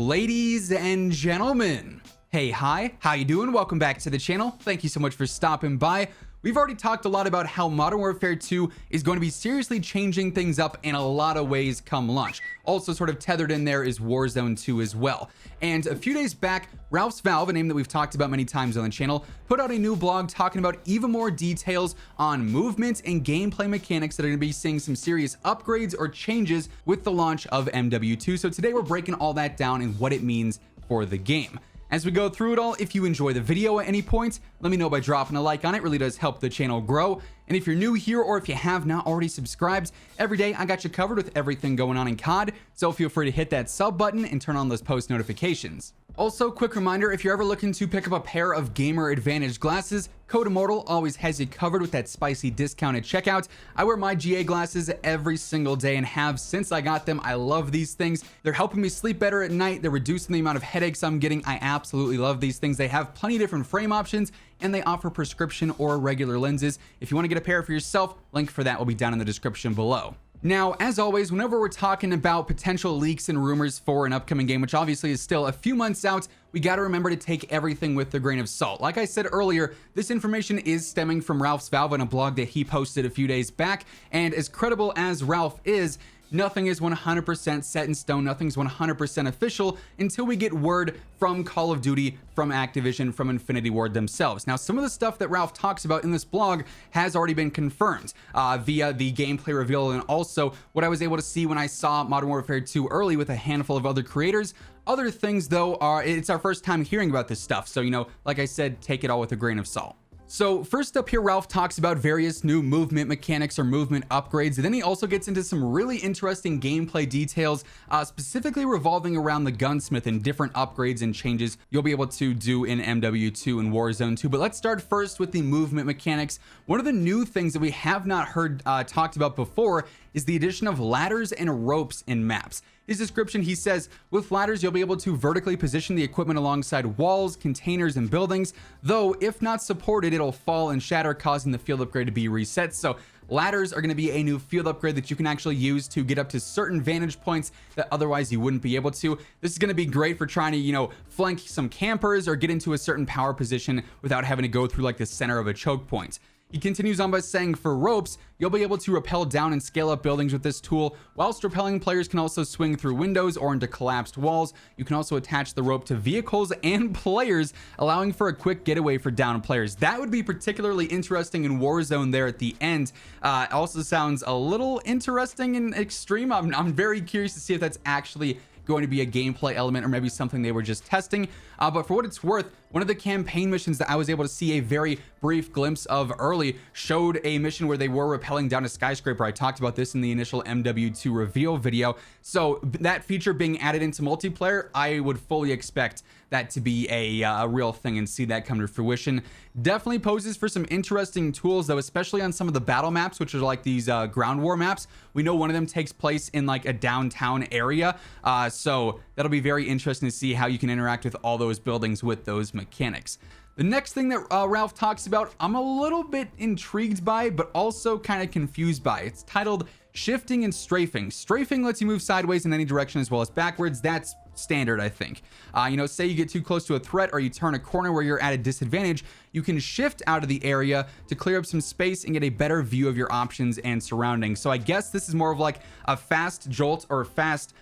Ladies and gentlemen, hey, hi, how you doing? Welcome back to the channel. Thank you so much for stopping by. We've already talked a lot about how Modern Warfare 2 is going to be seriously changing things up in a lot of ways come launch. Also sort of tethered in there is Warzone 2 as well. And a few days back, Ralph's Valve, a name that we've talked about many times on the channel, put out a new blog talking about even more details on movement and gameplay mechanics that are going to be seeing some serious upgrades or changes with the launch of MW2. So today we're breaking all that down and what it means for the game. As we go through it all, if you enjoy the video at any point, let me know by dropping a like on it. It really does help the channel grow. And if you're new here or if you have not already subscribed, every day I got you covered with everything going on in COD, so feel free to hit that sub button and turn on those post notifications. Also, quick reminder, if you're ever looking to pick up a pair of Gamer Advantage glasses, COD Immortal always has you covered with that spicy discount at checkout. I wear my GA glasses every single day and have since I got them. I love these things. They're helping me sleep better at night. They're reducing the amount of headaches I'm getting. I absolutely love these things. They have plenty of different frame options and they offer prescription or regular lenses. If you want to get a pair for yourself, link for that will be down in the description below. Now, as always, whenever we're talking about potential leaks and rumors for an upcoming game, which obviously is still a few months out, we got to remember to take everything with a grain of salt. Like I said earlier, this information is stemming from Ralph's Valve on a blog that he posted a few days back, and as credible as Ralph is, nothing is 100% set in stone, nothing's 100% official until we get word from Call of Duty, from Activision, from Infinity Ward themselves. Now, some of the stuff that Ralph talks about in this blog has already been confirmed via the gameplay reveal, and also what I was able to see when I saw Modern Warfare 2 early with a handful of other creators. Other things, though, it's our first time hearing about this stuff, so, you know, like I said, take it all with a grain of salt. So first up here, Ralph talks about various new movement mechanics or movement upgrades, and then he also gets into some really interesting gameplay details, specifically revolving around the gunsmith and different upgrades and changes you'll be able to do in MW2 and Warzone 2. But let's start first with the movement mechanics. One of the new things that we have not heard talked about before is the addition of ladders and ropes in maps. His description, he says, with ladders, you'll be able to vertically position the equipment alongside walls, containers, and buildings, though if not supported, it'll fall and shatter, causing the field upgrade to be reset. So ladders are going to be a new field upgrade that you can actually use to get up to certain vantage points that otherwise you wouldn't be able to. This is going to be great for trying to, you know, flank some campers or get into a certain power position without having to go through like the center of a choke point. He continues on by saying for ropes, you'll be able to rappel down and scale up buildings with this tool. Whilst rappelling, players can also swing through windows or into collapsed walls. You can also attach the rope to vehicles and players, allowing for a quick getaway for downed players. That would be particularly interesting in Warzone there at the end. Also sounds a little interesting and extreme. I'm very curious to see if that's actually going to be a gameplay element or maybe something they were just testing. But for what it's worth, one of the campaign missions that I was able to see a very brief glimpse of early showed a mission where they were rappelling down a skyscraper. I talked about this in the initial MW2 reveal video. So that feature being added into multiplayer, I would fully expect that to be a real thing and see that come to fruition. Definitely poses for some interesting tools though, especially on some of the battle maps, which are like these ground war maps. We know one of them takes place in like a downtown area. So that'll be very interesting to see how you can interact with all those buildings with those mechanics. The next thing that Ralph talks about, I'm a little bit intrigued by, but also kind of confused by. It's titled Shifting and Strafing. Strafing lets you move sideways in any direction as well as backwards. That's standard, I think. You know, say you get too close to a threat or you turn a corner where you're at a disadvantage, you can shift out of the area to clear up some space and get a better view of your options and surroundings. So I guess this is more of like a fast jolt or fast,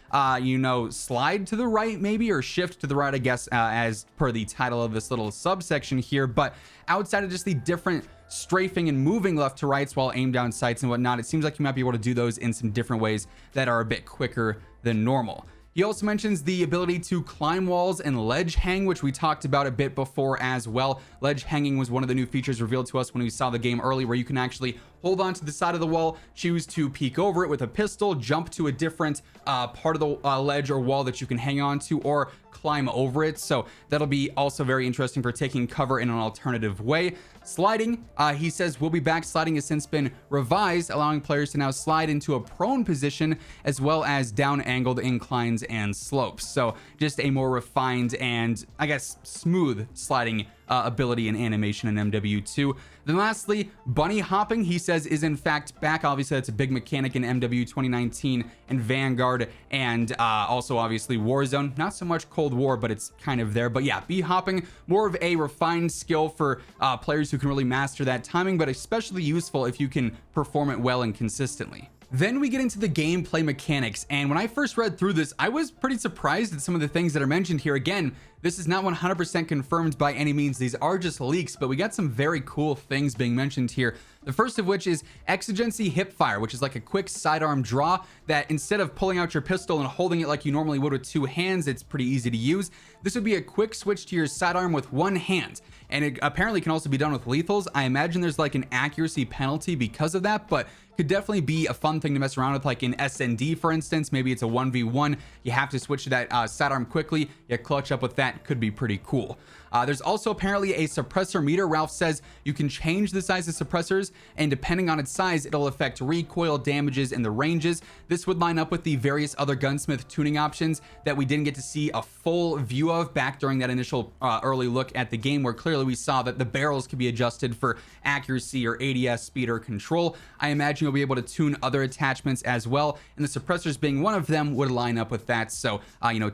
you know, slide to the right maybe, or shift to the right, I guess, as per the title of this little subsection here. But outside of just the different strafing and moving left to rights while aim down sights and whatnot, it seems like you might be able to do those in some different ways that are a bit quicker than normal. He also mentions the ability to climb walls and ledge hang, which we talked about a bit before as well. Ledge hanging was one of the new features revealed to us when we saw the game early, where you can actually hold on to the side of the wall, choose to peek over it with a pistol, jump to a different part of the ledge or wall that you can hang on to, or climb over it. So that'll be also very interesting for taking cover in an alternative way. Sliding, he says, will be back. Sliding has since been revised, allowing players to now slide into a prone position as well as down angled inclines and slopes. So just a more refined and I guess smooth sliding ability and animation in MW2. Then lastly, bunny hopping, he says, is in fact back. Obviously, that's a big mechanic in MW 2019 and Vanguard, and also obviously Warzone. Not so much Cold War, but it's kind of there. But yeah, bee hopping, more of a refined skill for players who can really master that timing, but especially useful if you can perform it well and consistently. Then we get into the gameplay mechanics, and when I first read through this, I was pretty surprised at some of the things that are mentioned here. Again, this is not 100% confirmed by any means. These are just leaks, but we got some very cool things being mentioned here. The first of which is Exigency Hip Fire, which is like a quick sidearm draw that instead of pulling out your pistol and holding it like you normally would with two hands, it's pretty easy to use. This would be a quick switch to your sidearm with one hand, and it apparently can also be done with lethals. I imagine there's like an accuracy penalty because of that, but could definitely be a fun thing to mess around with, like in SND, for instance. Maybe it's a 1v1. You have to switch to that sidearm quickly. You clutch up with that. Could be pretty cool. There's also apparently a suppressor meter. Ralph says you can change the size of suppressors, and depending on its size, it'll affect recoil, damages, and the ranges. This would line up with the various other gunsmith tuning options that we didn't get to see a full view of back during that initial early look at the game, where clearly we saw that the barrels could be adjusted for accuracy or ADS, speed, or control. I imagine you'll be able to tune other attachments as well, and the suppressors being one of them would line up with that. So,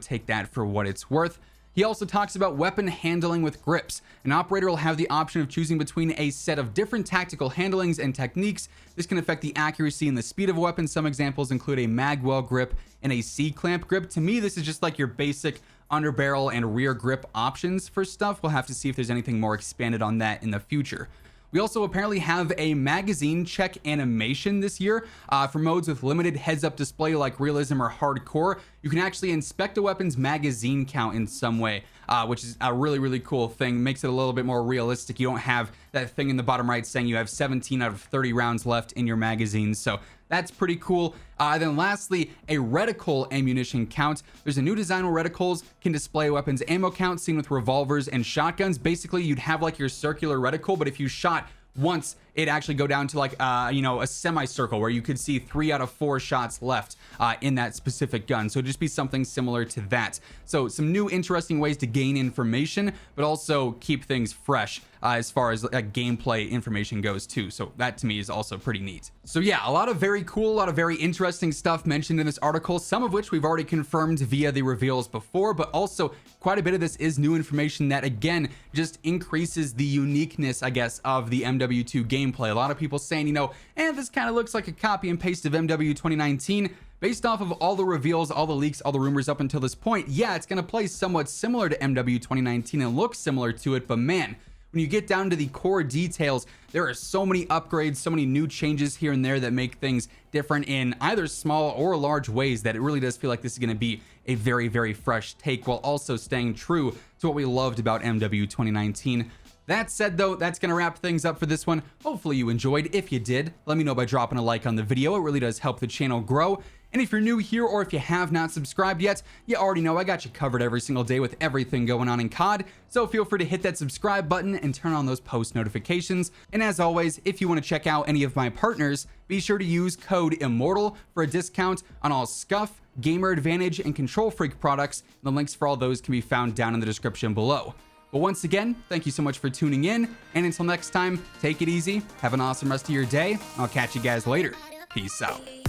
take that for what it's worth. He also talks about weapon handling with grips. An operator will have the option of choosing between a set of different tactical handlings and techniques. This can affect the accuracy and the speed of a weapon. Some examples include a magwell grip and a C-clamp grip. To me, this is just like your basic underbarrel and rear grip options for stuff. We'll have to see if there's anything more expanded on that in the future. We also apparently have a magazine check animation this year for modes with limited heads-up display like realism or hardcore. You can actually inspect a weapon's magazine count in some way, which is a really, really cool thing. Makes it a little bit more realistic. You don't have that thing in the bottom right saying you have 17 out of 30 rounds left in your magazine. So that's pretty cool. Then lastly, a reticle ammunition count. There's a new design where reticles can display a weapon's ammo count seen with revolvers and shotguns. Basically, you'd have like your circular reticle, but if you shot once, it actually go down to like a semicircle where you could see 3 out of 4 shots left in that specific gun. So it'd just be something similar to that. So some new interesting ways to gain information, but also keep things fresh as far as gameplay information goes too. So that to me is also pretty neat. So yeah, a lot of very cool, a lot of very interesting stuff mentioned in this article, some of which we've already confirmed via the reveals before, but also quite a bit of this is new information that again just increases the uniqueness, I guess, of the MW2 gameplay. A lot of people saying, this kind of looks like a copy and paste of MW 2019. Based off of all the reveals, all the leaks, all the rumors up until this point, yeah, it's going to play somewhat similar to MW 2019 and look similar to it, but man, when you get down to the core details, there are so many upgrades, so many new changes here and there that make things different in either small or large ways that it really does feel like this is going to be a very, very fresh take while also staying true to what we loved about MW 2019. That said, though, that's going to wrap things up for this one. Hopefully you enjoyed. If you did, let me know by dropping a like on the video. It really does help the channel grow. And if you're new here or if you have not subscribed yet, you already know I got you covered every single day with everything going on in COD. So feel free to hit that subscribe button and turn on those post notifications. And as always, if you want to check out any of my partners, be sure to use code IMMORTAL for a discount on all Scuff, Gamer Advantage, and Control Freak products. The links for all those can be found down in the description below. But once again, thank you so much for tuning in. And until next time, take it easy. Have an awesome rest of your day. I'll catch you guys later. Peace out.